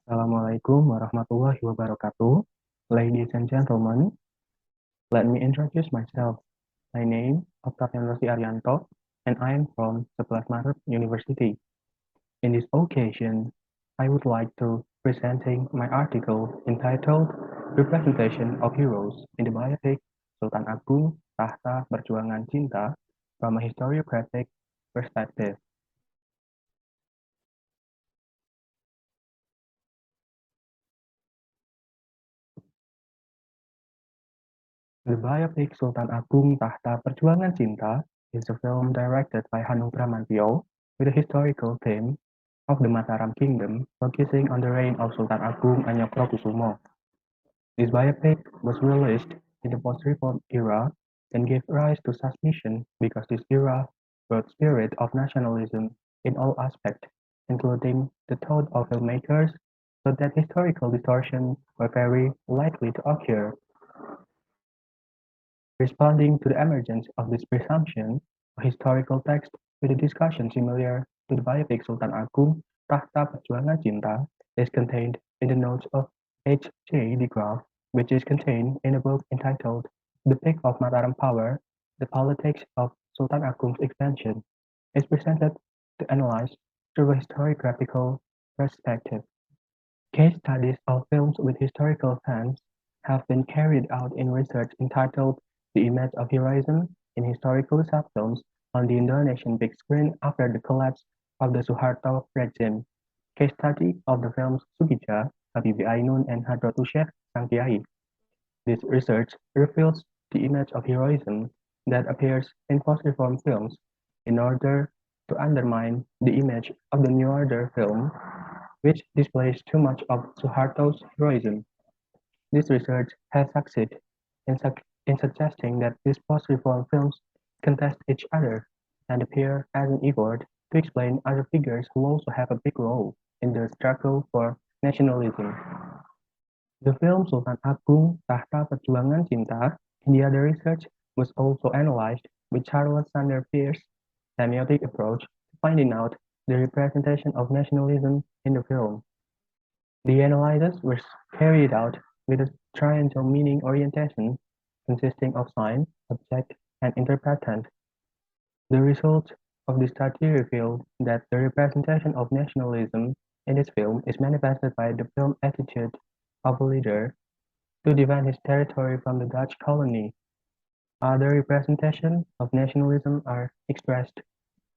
Assalamualaikum warahmatullahi wabarakatuh. Ladies and gentlemen, let me introduce myself. My name is Tahta Arianto, and I am from 11 Maret University. In this occasion, I would like to presenting my article entitled Representation of Heroes in the Biopic Sultan Agung, Tahta, Perjuangan, Cinta from a historiographic perspective. The biopic Sultan Agung Tahta Perjuangan Cinta is a film directed by Hanung Bramantyo with a historical theme of the Mataram Kingdom, focusing on the reign of Sultan Agung Anyokrokusumo. This biopic was released in the post-reform era and gave rise to suspicion because this era brought spirit of nationalism in all aspects, including the thought of filmmakers, so that historical distortions were very likely to occur. Responding to the emergence of this presumption, a historical text with a discussion similar to the biopic Sultan Agung, Tahta Perjuangan Cinta, is contained in the notes of H. J. de Graaf, which is contained in a book entitled The Peak of Mataram Power, The Politics of Sultan Agung's Expansion, is presented to analyze through a historiographical perspective. Case studies of films with historical themes have been carried out in research entitled "The Image of Heroism in Historical Subfilms on the Indonesian Big Screen After the Collapse of the Suharto Regime", case study of the films Sukija, Habibie Ainun, and Hadratu Syekh Sang Kiai. This research reveals the image of heroism that appears in post-reform films in order to undermine the image of the New Order film, which displays too much of Suharto's heroism. This research has succeeded in suggesting that these post-reform films contest each other and appear as an effort to explain other figures who also have a big role in the struggle for nationalism. The film Sultan Agung Tahta Perjuangan Cinta in the other research was also analyzed with Charlotte Sander Peirce's semiotic approach to finding out the representation of nationalism in the film. The analysis was carried out with a triangle meaning orientation consisting of sign, subject, and interpretant. The results of the study revealed that the representation of nationalism in this film is manifested by the film attitude of a leader to defend his territory from the Dutch colony. Other representations of nationalism are expressed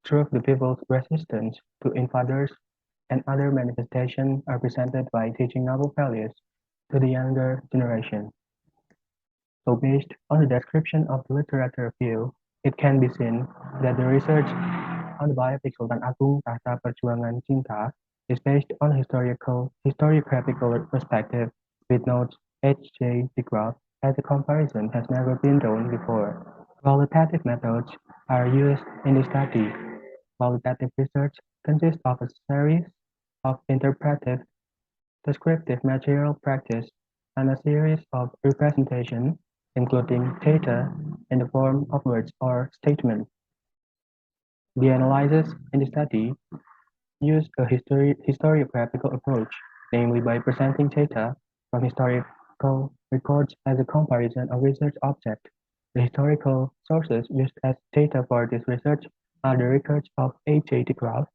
through the people's resistance to invaders, and other manifestations are presented by teaching noble values to the younger generation. So based on the description of the literature review, it can be seen that the research on the biopic Sultan Agung Tahta Perjuangan Cinta is based on a historiographical perspective with notes H. J. de Graaf, as a comparison has never been done before. Qualitative methods are used in the study. Qualitative research consists of a series of interpretive, descriptive material practice and a series of representation, including data in the form of words or statements. The analysis in the study used a historiographical approach, namely by presenting data from historical records as a comparison of research objects. The historical sources used as data for this research are the records of A.J. de Graaf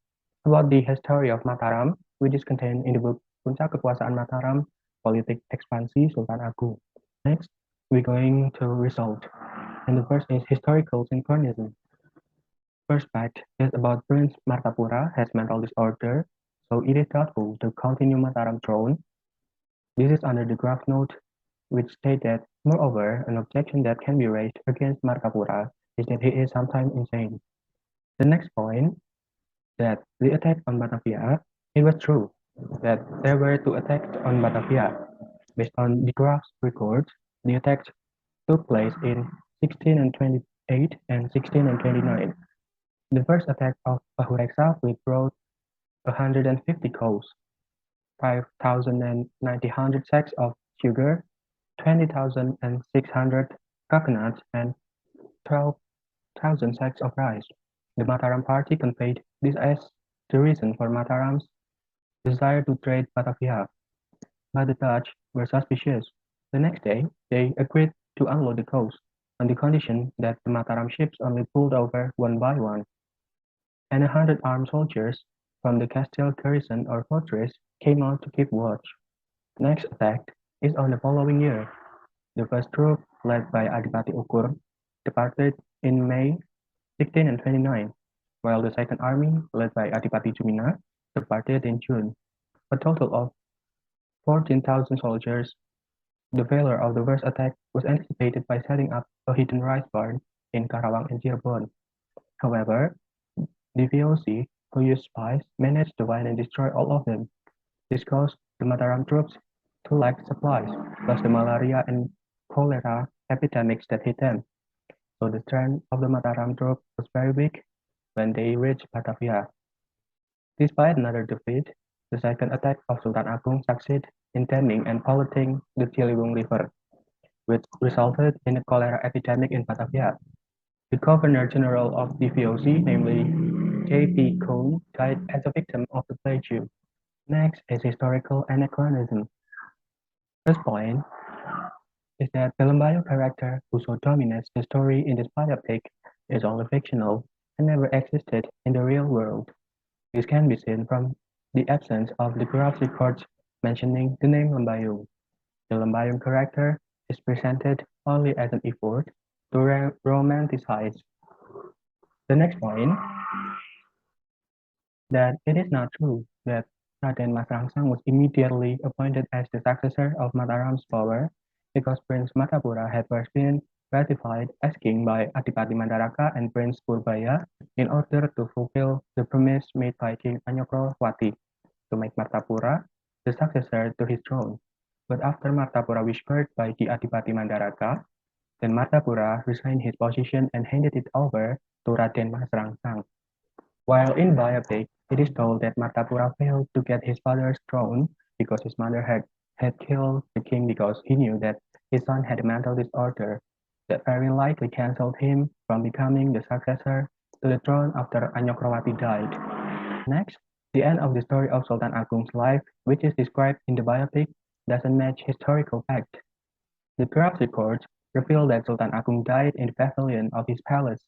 about the history of Mataram, which is contained in the book Puncak Kekuasan Mataram, Politik Ekspansi Sultan Agung. Next, we're going to result, and the first is historical synchronism. First fact is about Prince Martapura has mental disorder, so it is doubtful to continue Mataram throne. This is under the Graaf note, which state that, moreover, an objection that can be raised against Martapura is that he is sometimes insane. The next point, that the attack on Batavia, it was true that there were two attacks on Batavia. Based on the Graaf's records, the attacks took place in 1628 and 1629. The first attack of Bahureksa which brought 150 cows, 5,900 sacks of sugar, 20,600 coconuts, and 12,000 sacks of rice. The Mataram party conveyed this as the reason for Mataram's desire to trade Batavia. but the Dutch were suspicious. The next day, they agreed to unload the coast, on the condition that the Mataram ships only pulled over one by one, and 100 armed soldiers from the Castile garrison or fortress came out to keep watch. Next attack is on the following year. The first troop, led by Adipati Ukur, departed in May 1629, while the second army, led by Adipati Jumina, departed in June. A total of 14,000 soldiers. The failure of the first attack was anticipated by setting up a hidden rice barn in Karawang and Cirebon. However, the VOC, who used spies, managed to find and destroy all of them. This caused the Mataram troops to lack supplies, plus the malaria and cholera epidemics that hit them. So the strength of the Mataram troops was very weak when they reached Batavia. Despite another defeat, the second attack of Sultan Agung succeeded in damming and polluting the Ciliwung River, which resulted in a cholera epidemic in Batavia. The Governor-General of the VOC, namely J.P. Cohn, died as a victim of the plague. Next is historical anachronism. First point is that the Lembayo character who so dominates the story in this biopic is only fictional and never existed in the real world. This can be seen from the absence of the Graaf records mentioning the name Lembayung. The Lembayung character is presented only as an effort to romanticize. The next point, that it is not true that Raden Mas Rangsang was immediately appointed as the successor of Mataram's power because Prince Matapura had first been ratified as king by Adipati Mandaraka and Prince Purbaya in order to fulfill the promise made by King Anyokrowati to make Martapura the successor to his throne. But after Martapura whispered by the Adipati Mandaraka, then Martapura resigned his position and handed it over to Raden Mas Rangsang. While in Biopic, it is told that Martapura failed to get his father's throne because his mother had killed the king because he knew that his son had a mental disorder that very likely cancelled him from becoming the successor to the throne after Anyokrowati died. Next, the end of the story of Sultan Agung's life, which is described in the biopic, doesn't match historical fact. The Graaf records reveal that Sultan Agung died in the pavilion of his palace.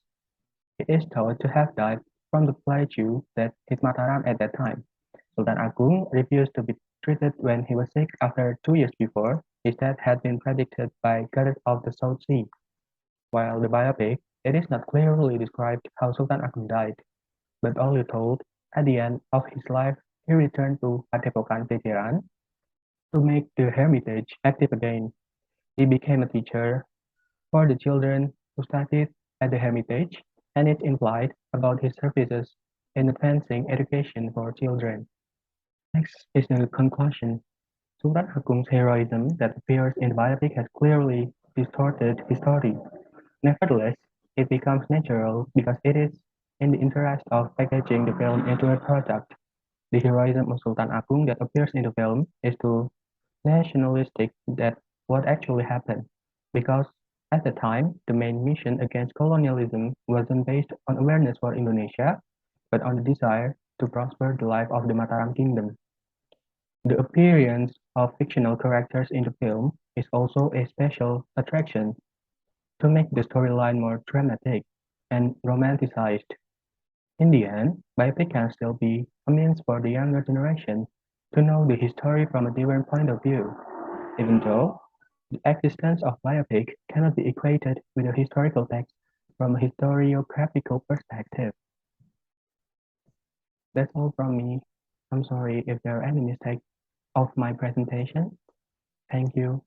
He is thought to have died from the plague that hit Mataram at that time. Sultan Agung refused to be treated when he was sick after 2 years before. His death had been predicted by goddess of the South Sea. While the biopic, it is not clearly described how Sultan Agung died, but only told at the end of his life he returned to Padepokan Veteran to make the hermitage active again. He became a teacher for the children who studied at the hermitage, and it implied about his services in advancing education for children. Next is the conclusion. Sultan Agung's heroism that appears in the biopic has clearly distorted his story. Nevertheless, it becomes natural because it is in the interest of packaging the film into a product. The heroism of Sultan Agung that appears in the film is too nationalistic that what actually happened, because at the time the main mission against colonialism wasn't based on awareness for Indonesia, but on the desire to prosper the life of the Mataram kingdom. The appearance of fictional characters in the film is also a special attraction to make the storyline more dramatic and romanticized. In the end, biopic can still be a means for the younger generation to know the history from a different point of view, even though the existence of biopic cannot be equated with a historical text from a historiographical perspective. That's all from me. I'm sorry if there are any mistakes of my presentation. Thank you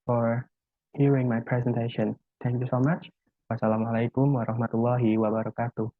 for hearing my presentation. Thank you so much. Wassalamualaikum warahmatullahi wabarakatuh.